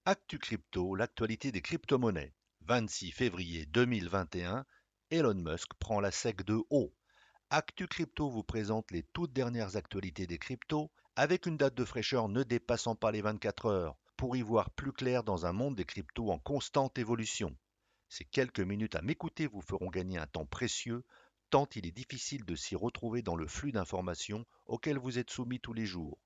Actu Crypto, l'actualité des crypto-monnaies. 26 février 2021, Elon Musk prend la SEC de haut. Actu Crypto vous présente les toutes dernières actualités des cryptos avec une date de fraîcheur ne dépassant pas les 24 heures pour y voir plus clair dans un monde des cryptos en constante évolution. Ces quelques minutes à m'écouter vous feront gagner un temps précieux tant il est difficile de s'y retrouver dans le flux d'informations auquel vous êtes soumis tous les jours.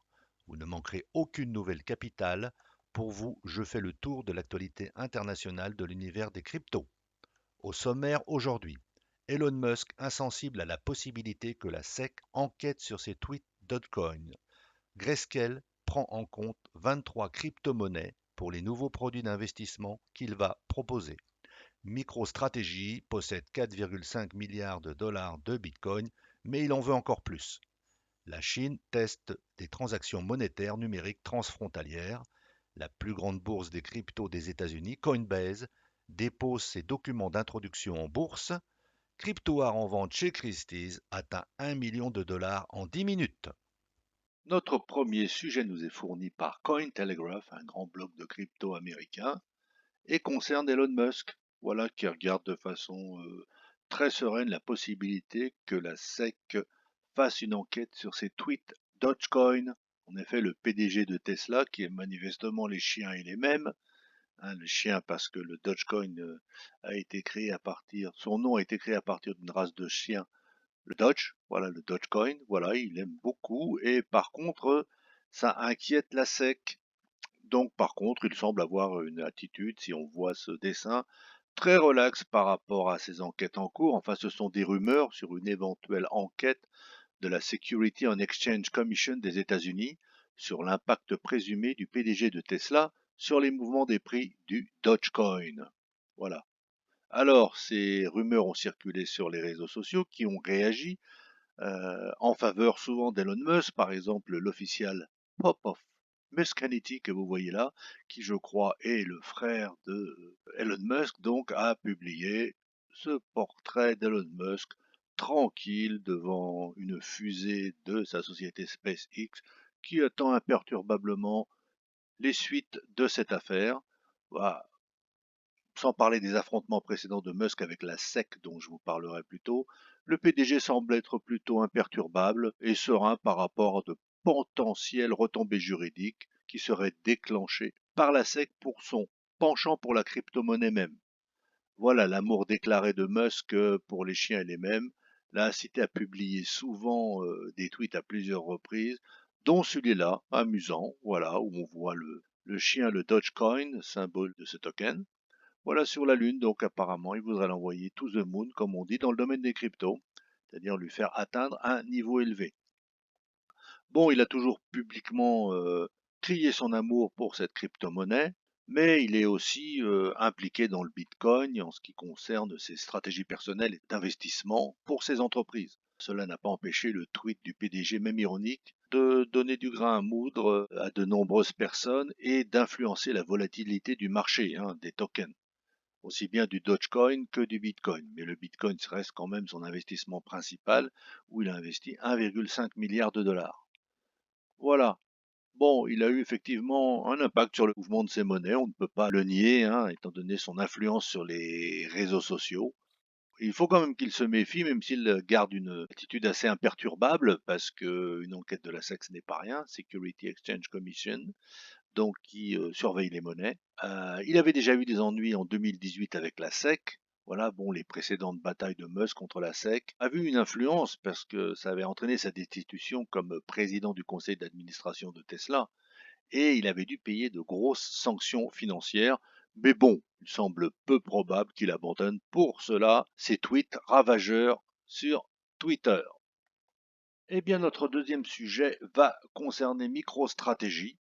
Vous ne manquerez aucune nouvelle capitale. Pour vous, je fais le tour de l'actualité internationale de l'univers des cryptos. Au sommaire aujourd'hui, Elon Musk insensible à la possibilité que la SEC enquête sur ses tweets Dogecoin. Grayscale prend en compte 23 crypto-monnaies pour les nouveaux produits d'investissement qu'il va proposer. MicroStrategy possède 4,5 milliards de dollars de Bitcoin, mais il en veut encore plus. La Chine teste des transactions monétaires numériques transfrontalières. La plus grande bourse des cryptos des États-Unis, Coinbase, dépose ses documents d'introduction en bourse. Cryptoart en vente chez Christie's atteint 1 million de dollars en 10 minutes. Notre premier sujet nous est fourni par Cointelegraph, un grand blog de crypto américain, et concerne Elon Musk, voilà qui regarde de façon très sereine la possibilité que la SEC fasse une enquête sur ses tweets Dogecoin. En effet, le PDG de Tesla, qui est manifestement les chiens et les mêmes, le chien parce que le Dogecoin a été créé à partir, son nom a été créé à partir d'une race de chiens, le Doge, voilà le Dogecoin, voilà, il aime beaucoup, et par contre, ça inquiète la SEC. Donc, par contre, il semble avoir une attitude, si on voit ce dessin, très relaxe par rapport à ces enquêtes en cours. Enfin, ce sont des rumeurs sur une éventuelle enquête de la Security and Exchange Commission des États-Unis sur l'impact présumé du PDG de Tesla sur les mouvements des prix du Dogecoin. Voilà. Alors, ces rumeurs ont circulé sur les réseaux sociaux qui ont réagi en faveur souvent d'Elon Musk, par exemple l'official Popov Muskanity que vous voyez là, qui je crois est le frère de Elon Musk, donc a publié ce portrait d'Elon Musk tranquille devant une fusée de sa société SpaceX qui attend imperturbablement les suites de cette affaire. Voilà. Sans parler des affrontements précédents de Musk avec la SEC dont je vous parlerai plus tôt, le PDG semble être plutôt imperturbable et serein par rapport à de potentielles retombées juridiques qui seraient déclenchées par la SEC pour son penchant pour la crypto-monnaie même. Voilà l'amour déclaré de Musk pour les chiens et les mêmes, l'a incité à publier souvent des tweets à plusieurs reprises, dont celui-là, amusant, voilà, où on voit le chien, le Dogecoin, symbole de ce token, voilà sur la Lune, donc apparemment, il voudrait l'envoyer to the moon, comme on dit dans le domaine des cryptos, c'est-à-dire lui faire atteindre un niveau élevé. Bon, il a toujours publiquement crié son amour pour cette crypto-monnaie, mais il est aussi impliqué dans le Bitcoin en ce qui concerne ses stratégies personnelles d'investissement pour ses entreprises. Cela n'a pas empêché le tweet du PDG, même ironique, de donner du grain à moudre à de nombreuses personnes et d'influencer la volatilité du marché des tokens, aussi bien du Dogecoin que du Bitcoin. Mais le Bitcoin reste quand même son investissement principal, où il a investi 1,5 milliard de dollars. Voilà. Bon, il a eu effectivement un impact sur le mouvement de ces monnaies, on ne peut pas le nier, étant donné son influence sur les réseaux sociaux. Il faut quand même qu'il se méfie, même s'il garde une attitude assez imperturbable, parce qu'une enquête de la SEC ce n'est pas rien, Security Exchange Commission, donc qui surveille les monnaies. Il avait déjà eu des ennuis en 2018 avec la SEC. Voilà, bon, les précédentes batailles de Musk contre la SEC avaient eu une influence parce que ça avait entraîné sa destitution comme président du conseil d'administration de Tesla et il avait dû payer de grosses sanctions financières. Mais bon, il semble peu probable qu'il abandonne pour cela ses tweets ravageurs sur Twitter. Eh bien, notre deuxième sujet va concerner MicroStrategy,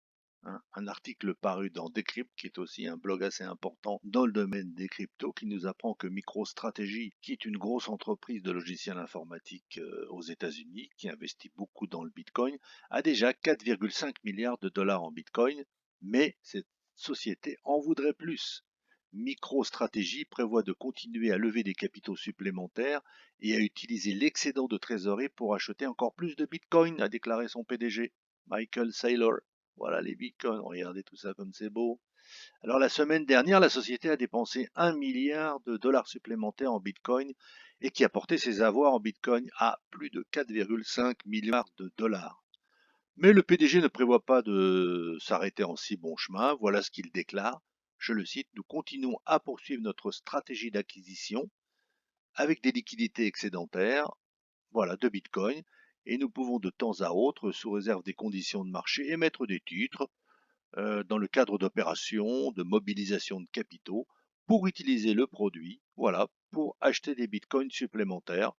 un article paru dans Decrypt, qui est aussi un blog assez important dans le domaine des cryptos, qui nous apprend que MicroStrategy, qui est une grosse entreprise de logiciels informatiques aux États-Unis, qui investit beaucoup dans le Bitcoin, a déjà 4,5 milliards de dollars en Bitcoin, mais cette société en voudrait plus. MicroStrategy prévoit de continuer à lever des capitaux supplémentaires et à utiliser l'excédent de trésorerie pour acheter encore plus de Bitcoin, a déclaré son PDG, Michael Saylor. Voilà les Bitcoins, regardez tout ça comme c'est beau. Alors la semaine dernière, la société a dépensé 1 milliard de dollars supplémentaires en Bitcoin et qui a porté ses avoirs en Bitcoin à plus de 4,5 milliards de dollars. Mais le PDG ne prévoit pas de s'arrêter en si bon chemin. Voilà ce qu'il déclare. Je le cite, nous continuons à poursuivre notre stratégie d'acquisition avec des liquidités excédentaires, voilà, de Bitcoin, et nous pouvons de temps à autre, sous réserve des conditions de marché, émettre des titres dans le cadre d'opérations de mobilisation de capitaux pour utiliser le produit, voilà, pour acheter des bitcoins supplémentaires.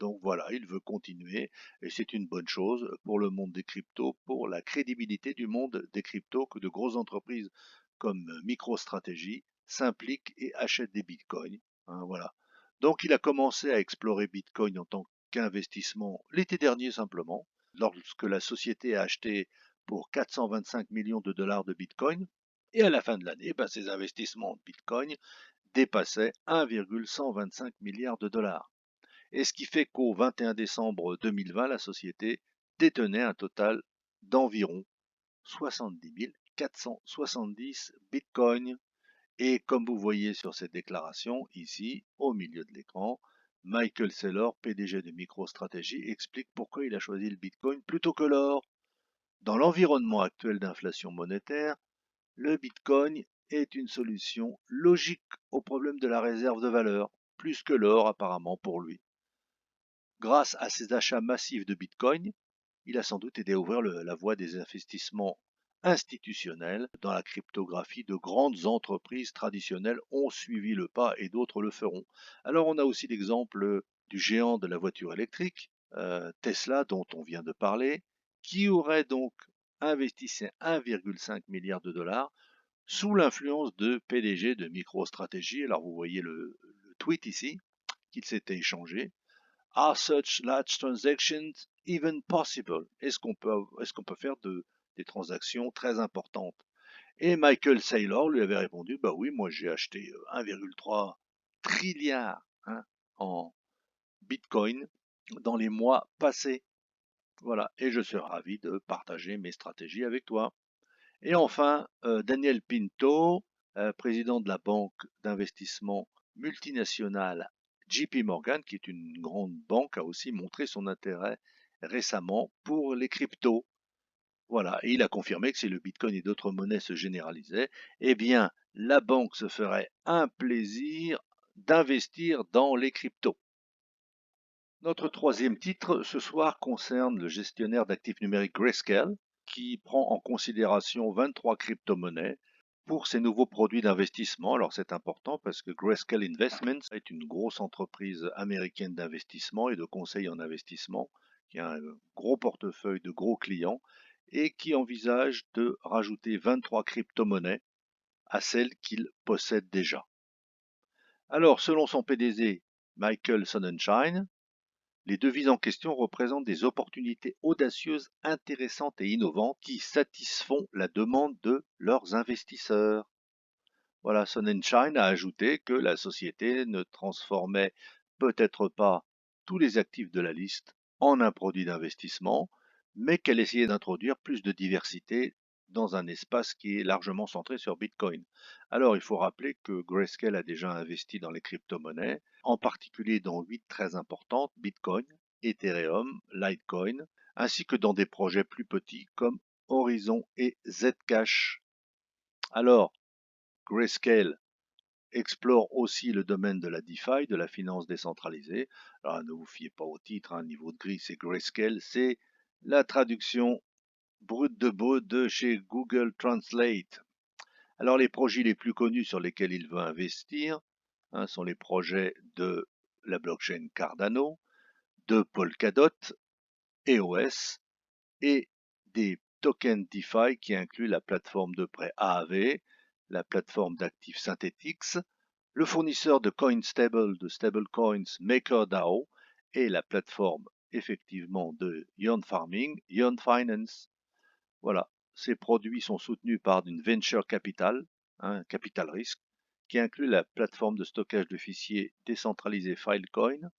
Donc voilà, il veut continuer et c'est une bonne chose pour le monde des cryptos, pour la crédibilité du monde des cryptos que de grosses entreprises comme MicroStrategy s'impliquent et achètent des bitcoins. Hein, voilà. Donc il a commencé à explorer Bitcoin en tant qu'investissement l'été dernier simplement, lorsque la société a acheté pour 425 millions de dollars de Bitcoin. Et à la fin de l'année, ben, ses investissements en Bitcoin dépassaient 1,125 milliard de dollars. Et ce qui fait qu'au 21 décembre 2020, la société détenait un total d'environ 70 470 bitcoins. Et comme vous voyez sur cette déclaration, ici, au milieu de l'écran, Michael Saylor, PDG de MicroStrategy, explique pourquoi il a choisi le bitcoin plutôt que l'or. Dans l'environnement actuel d'inflation monétaire, le bitcoin est une solution logique au problème de la réserve de valeur, plus que l'or apparemment pour lui. Grâce à ses achats massifs de Bitcoin, il a sans doute aidé à ouvrir la voie des investissements institutionnels dans la cryptographie. De grandes entreprises traditionnelles ont suivi le pas et d'autres le feront. Alors on a aussi l'exemple du géant de la voiture électrique, Tesla, dont on vient de parler, qui aurait donc investi ses 1,5 milliard de dollars sous l'influence de PDG de MicroStrategy. Alors vous voyez le tweet ici qu'il s'était échangé. Are such large transactions even possible? Est-ce qu'on peut faire des transactions très importantes? Et Michael Saylor lui avait répondu, bah oui, moi j'ai acheté 1,3 trilliard hein, en Bitcoin dans les mois passés. Voilà, et je suis ravi de partager mes stratégies avec toi. Et enfin, Daniel Pinto, président de la banque d'investissement multinationale JP Morgan, qui est une grande banque, a aussi montré son intérêt récemment pour les cryptos. Voilà, et il a confirmé que si le Bitcoin et d'autres monnaies se généralisaient, eh bien, la banque se ferait un plaisir d'investir dans les cryptos. Notre troisième titre ce soir concerne le gestionnaire d'actifs numériques Grayscale, qui prend en considération 23 crypto-monnaies pour ses nouveaux produits d'investissement. Alors c'est important parce que Grayscale Investments est une grosse entreprise américaine d'investissement et de conseil en investissement qui a un gros portefeuille de gros clients et qui envisage de rajouter 23 crypto-monnaies à celles qu'il possède déjà. Alors selon son PDG Michael Sonnenschein, les devises en question représentent des opportunités audacieuses, intéressantes et innovantes qui satisfont la demande de leurs investisseurs. Voilà, Sonnenschein a ajouté que la société ne transformait peut-être pas tous les actifs de la liste en un produit d'investissement, mais qu'elle essayait d'introduire plus de diversité dans un espace qui est largement centré sur Bitcoin. Alors, il faut rappeler que Grayscale a déjà investi dans les crypto-monnaies, en particulier dans 8 très importantes, Bitcoin, Ethereum, Litecoin, ainsi que dans des projets plus petits comme Horizon et Zcash. Alors, Grayscale explore aussi le domaine de la DeFi, de la finance décentralisée. Alors, ne vous fiez pas au titre, un niveau de gris, c'est Grayscale, c'est la traduction brute de brut de chez Google Translate. Alors, les projets les plus connus sur lesquels il veut investir sont les projets de la blockchain Cardano, de Polkadot, EOS et des tokens DeFi qui incluent la plateforme de prêt AAV, la plateforme d'actifs Synthetix, le fournisseur de CoinStable, de stablecoins MakerDAO et la plateforme effectivement de Yon Farming, Yon Finance. Voilà, ces produits sont soutenus par une venture capital, capital risque, qui inclut la plateforme de stockage de fichiers décentralisé Filecoin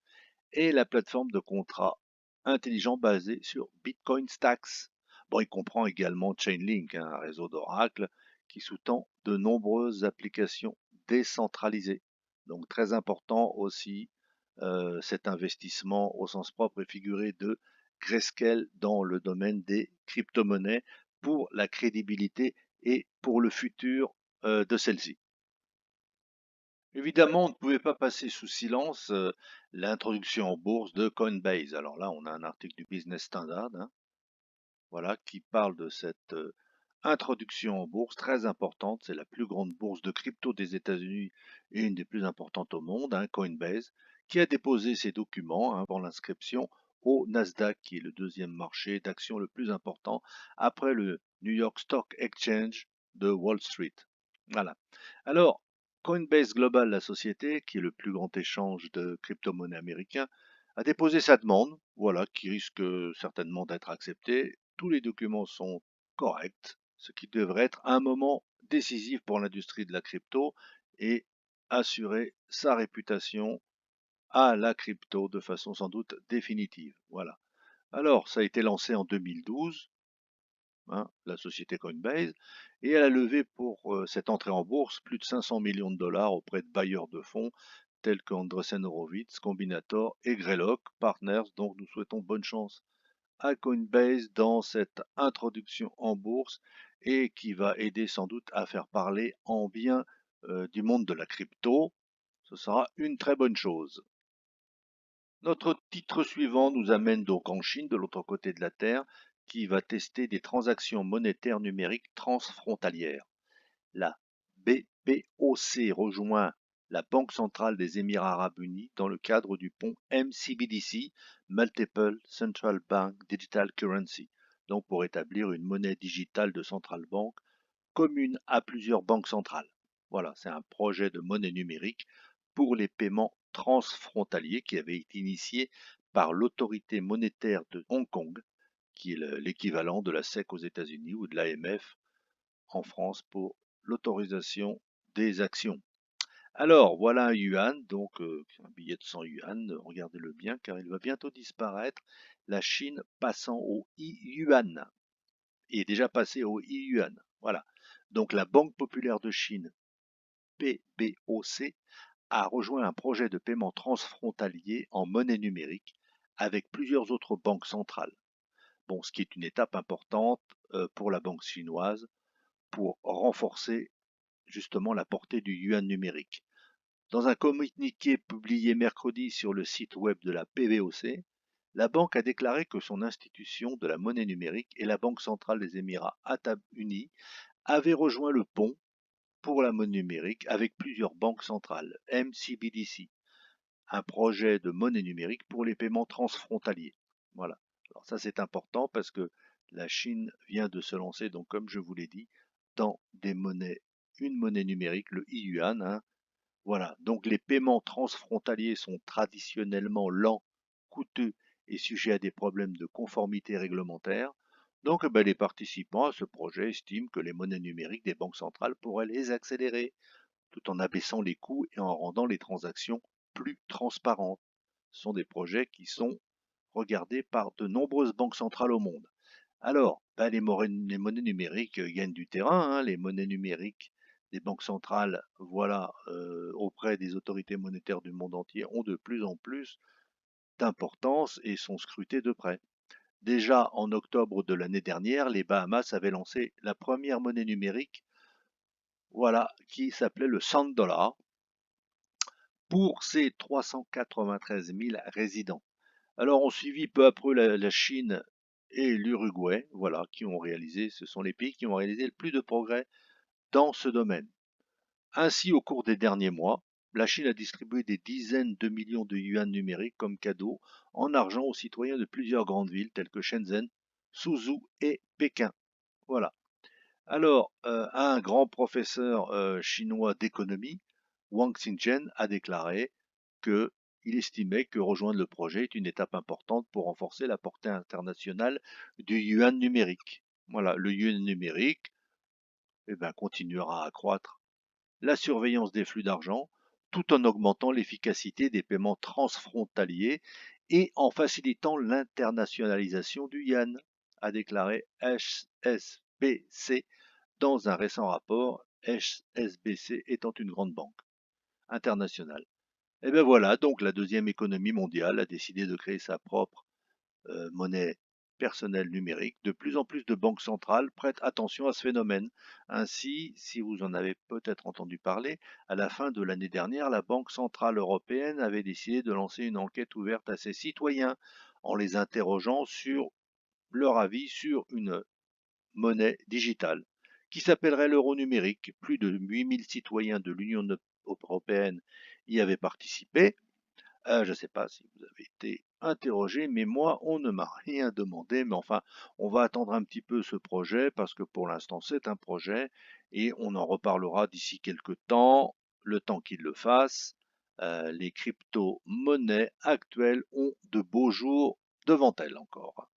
et la plateforme de contrats intelligents basée sur Bitcoin Stacks. Bon, il comprend également Chainlink, un réseau d'Oracle qui sous-tend de nombreuses applications décentralisées. Donc très important aussi cet investissement au sens propre et figuré de Grayscale dans le domaine des crypto-monnaies pour la crédibilité et pour le futur de celle-ci. Évidemment, on ne pouvait pas passer sous silence l'introduction en bourse de Coinbase. Alors là, on a un article du Business Standard, hein, voilà, qui parle de cette introduction en bourse très importante. C'est la plus grande bourse de crypto des États-Unis et une des plus importantes au monde, hein, Coinbase, qui a déposé ses documents avant l'inscription au Nasdaq, qui est le deuxième marché d'actions le plus important après le New York Stock Exchange de Wall Street. Voilà. Alors, Coinbase Global, la société, qui est le plus grand échange de crypto-monnaies américain, a déposé sa demande, voilà, qui risque certainement d'être acceptée. Tous les documents sont corrects, ce qui devrait être un moment décisif pour l'industrie de la crypto et assurer sa réputation à la crypto de façon sans doute définitive. Voilà. Alors, ça a été lancé en 2012, hein, la société Coinbase, et elle a levé pour cette entrée en bourse plus de 500 millions de dollars auprès de bailleurs de fonds tels qu'Andreessen Horowitz, Combinator et Greylock Partners. Donc, nous souhaitons bonne chance à Coinbase dans cette introduction en bourse et qui va aider sans doute à faire parler en bien du monde de la crypto. Ce sera une très bonne chose. Notre titre suivant nous amène donc en Chine, de l'autre côté de la Terre, qui va tester des transactions monétaires numériques transfrontalières. La BPOC rejoint la Banque centrale des Émirats arabes unis dans le cadre du pont MCBDC, Multiple Central Bank Digital Currency, donc pour établir une monnaie digitale de central bank commune à plusieurs banques centrales. Voilà, c'est un projet de monnaie numérique pour les paiements transfrontaliers qui avait été initié par l'autorité monétaire de Hong Kong, qui est l'équivalent de la SEC aux États-Unis ou de l'AMF en France pour l'autorisation des actions. Alors, voilà un yuan, donc un billet de 100 yuan, regardez-le bien car il va bientôt disparaître, la Chine passant au i-yuan, et est déjà passé au i-yuan. Voilà. Donc la Banque populaire de Chine, PBOC, a rejoint un projet de paiement transfrontalier en monnaie numérique avec plusieurs autres banques centrales. Bon, ce qui est une étape importante pour la banque chinoise pour renforcer justement la portée du yuan numérique. Dans un communiqué publié mercredi sur le site web de la PBOC, la banque a déclaré que son institution de la monnaie numérique et la Banque centrale des Émirats arabes unis avaient rejoint le pont pour la monnaie numérique avec plusieurs banques centrales, MCBDC, un projet de monnaie numérique pour les paiements transfrontaliers. Voilà. Alors ça c'est important parce que la Chine vient de se lancer, donc comme je vous l'ai dit, dans des monnaies, une monnaie numérique, le i-yuan, hein. Voilà. Donc les paiements transfrontaliers sont traditionnellement lents, coûteux et sujets à des problèmes de conformité réglementaire. Donc les participants à ce projet estiment que les monnaies numériques des banques centrales pourraient les accélérer tout en abaissant les coûts et en rendant les transactions plus transparentes. Ce sont des projets qui sont regardés par de nombreuses banques centrales au monde. Alors, les monnaies numériques gagnent du terrain, hein, les monnaies numériques des banques centrales, voilà, auprès des autorités monétaires du monde entier, ont de plus en plus d'importance et sont scrutées de près. Déjà en octobre de l'année dernière, les Bahamas avaient lancé la première monnaie numérique, voilà, qui s'appelait le $100 pour ses 393 000 résidents. Alors on suivit peu à peu la Chine et l'Uruguay, voilà, qui ont réalisé, ce sont les pays qui ont réalisé le plus de progrès dans ce domaine. Ainsi, au cours des derniers mois, la Chine a distribué des dizaines de millions de yuan numériques comme cadeau en argent aux citoyens de plusieurs grandes villes telles que Shenzhen, Suzhou et Pékin. Voilà. Alors, un grand professeur chinois d'économie, Wang Xingchen, a déclaré qu'il estimait que rejoindre le projet est une étape importante pour renforcer la portée internationale du yuan numérique. Voilà, le yuan numérique continuera à croître la surveillance des flux d'argent tout en augmentant l'efficacité des paiements transfrontaliers et en facilitant l'internationalisation du yuan, a déclaré HSBC dans un récent rapport HSBC étant une grande banque internationale. Et bien voilà, donc la deuxième économie mondiale a décidé de créer sa propre monnaie personnelle numérique. De plus en plus de banques centrales prêtent attention à ce phénomène. Ainsi, si vous en avez peut-être entendu parler, à la fin de l'année dernière, la Banque centrale européenne avait décidé de lancer une enquête ouverte à ses citoyens en les interrogeant sur leur avis sur une monnaie digitale qui s'appellerait l'euro numérique. Plus de 8000 citoyens de l'Union européenne y avaient participé. Je ne sais pas si vous avez été interrogé, mais moi, on ne m'a rien demandé. Mais enfin, on va attendre un petit peu ce projet parce que pour l'instant, c'est un projet et on en reparlera d'ici quelques temps, le temps qu'il le fasse. Les crypto-monnaies actuelles ont de beaux jours devant elles encore.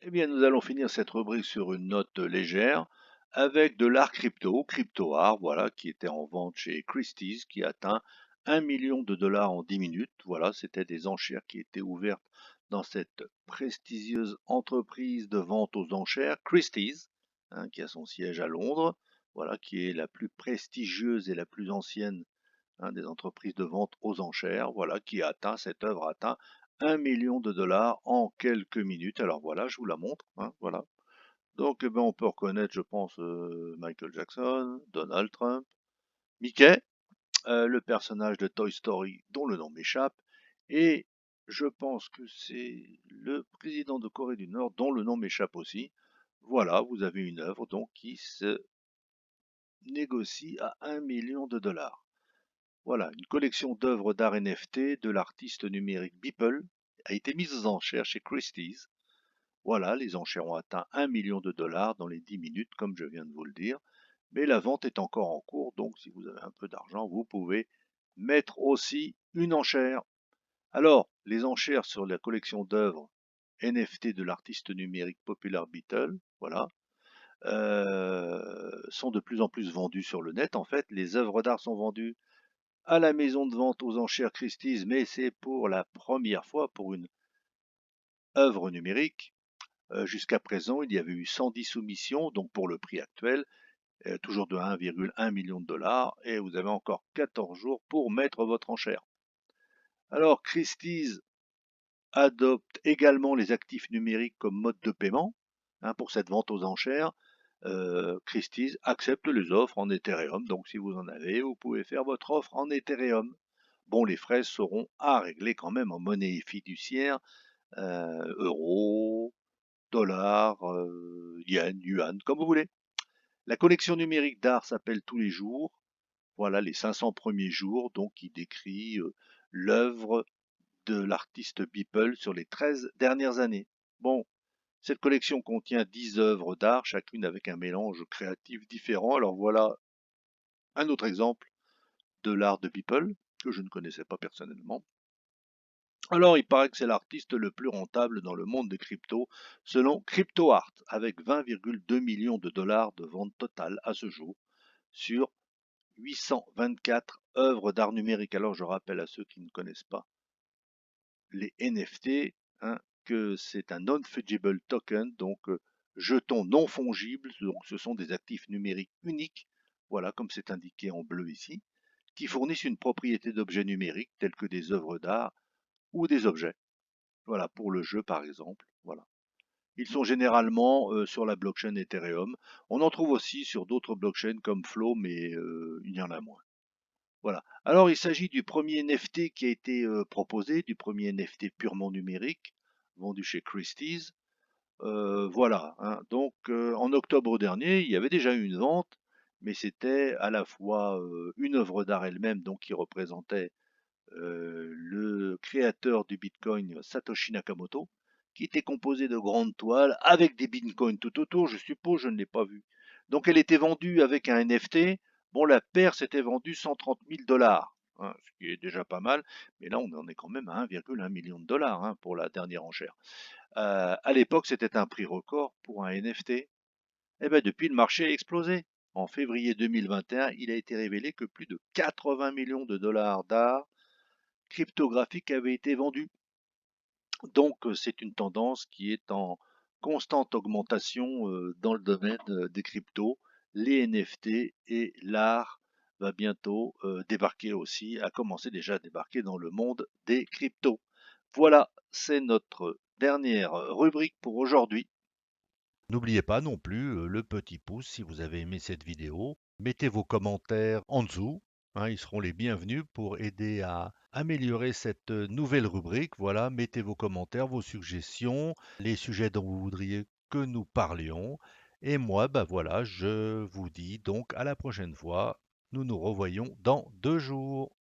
Eh bien, nous allons finir cette rubrique sur une note légère avec de l'art crypto, crypto art, voilà, qui était en vente chez Christie's, qui atteint 1 million de dollars en 10 minutes. Voilà, c'était des enchères qui étaient ouvertes dans cette prestigieuse entreprise de vente aux enchères, Christie's, hein, qui a son siège à Londres, voilà, qui est la plus prestigieuse et la plus ancienne, hein, des entreprises de vente aux enchères, voilà, cette œuvre a atteint 1 million de dollars en quelques minutes. Alors voilà, je vous la montre, hein, voilà. Donc, eh ben, on peut reconnaître, je pense, Michael Jackson, Donald Trump, Mickey, le personnage de Toy Story dont le nom m'échappe, et je pense que c'est le président de Corée du Nord dont le nom m'échappe aussi. Voilà, vous avez une œuvre donc qui se négocie à 1 million de dollars. Voilà, une collection d'œuvres d'art NFT de l'artiste numérique Beeple a été mise aux enchères chez Christie's. Voilà, les enchères ont atteint 1 million de dollars dans les 10 minutes, comme je viens de vous le dire. Mais la vente est encore en cours, donc si vous avez un peu d'argent, vous pouvez mettre aussi une enchère. Alors, les enchères sur la collection d'œuvres NFT de l'artiste numérique Popular Beeple, voilà, sont de plus en plus vendues sur le net. En fait, les œuvres d'art sont vendues à la maison de vente aux enchères Christie's, mais c'est pour la première fois pour une œuvre numérique. Jusqu'à présent, il y avait eu 110 soumissions, donc pour le prix actuel, toujours de 1,1 million de dollars, et vous avez encore 14 jours pour mettre votre enchère. Alors, Christie's adopte également les actifs numériques comme mode de paiement, hein, pour cette vente aux enchères. Christie's accepte les offres en Ethereum, donc si vous en avez, vous pouvez faire votre offre en Ethereum. Bon, les frais seront à régler quand même en monnaie fiduciaire, euros, dollars, yen, yuan, comme vous voulez. La collection numérique d'art s'appelle Tous les jours. Voilà les 500 premiers jours, donc qui décrit l'œuvre de l'artiste Beeple sur les 13 dernières années. Bon, cette collection contient 10 œuvres d'art, chacune avec un mélange créatif différent. Alors voilà un autre exemple de l'art de Beeple, que je ne connaissais pas personnellement. Alors, il paraît que c'est l'artiste le plus rentable dans le monde des cryptos, selon CryptoArt, avec 20,2 millions de dollars de ventes totales à ce jour, sur 824 œuvres d'art numérique. Alors, je rappelle à ceux qui ne connaissent pas les NFT, hein, que c'est un non-fungible token, donc jeton non fongible, donc ce sont des actifs numériques uniques, voilà, comme c'est indiqué en bleu ici, qui fournissent une propriété d'objets numériques tels que des œuvres d'art ou des objets. Voilà, pour le jeu par exemple. Voilà. Ils sont généralement sur la blockchain Ethereum. On en trouve aussi sur d'autres blockchains comme Flow, mais il y en a moins. Voilà. Alors, il s'agit du premier NFT qui a été proposé, du premier NFT purement numérique, vendu chez Christie's. Voilà, hein. Donc, en octobre dernier, il y avait déjà eu une vente, mais c'était à la fois une œuvre d'art elle-même, donc qui représentait le créateur du Bitcoin, Satoshi Nakamoto, qui était composé de grandes toiles avec des bitcoins tout autour, je suppose, je ne l'ai pas vu. Donc elle était vendue avec un NFT. Bon, la paire s'était vendue 130 000 dollars, hein, ce qui est déjà pas mal, mais là on en est quand même à 1,1 million de dollars, hein, pour la dernière enchère. À l'époque, c'était un prix record pour un NFT. Eh bien, depuis, le marché a explosé. En février 2021, il a été révélé que plus de 80 millions de dollars d'art cryptographique avait été vendu. Donc, c'est une tendance qui est en constante augmentation dans le domaine des cryptos les NFT et l'art va bientôt débarquer aussi, a commencé déjà à débarquer dans le monde des cryptos. Voilà, c'est notre dernière rubrique pour aujourd'hui. N'oubliez pas non plus le petit pouce si vous avez aimé cette vidéo. Mettez vos commentaires en dessous, hein, ils seront les bienvenus pour aider à améliorer cette nouvelle rubrique. Voilà, mettez vos commentaires, vos suggestions, les sujets dont vous voudriez que nous parlions. Et moi, bah voilà, je vous dis donc à la prochaine fois. Nous nous revoyons dans 2 jours.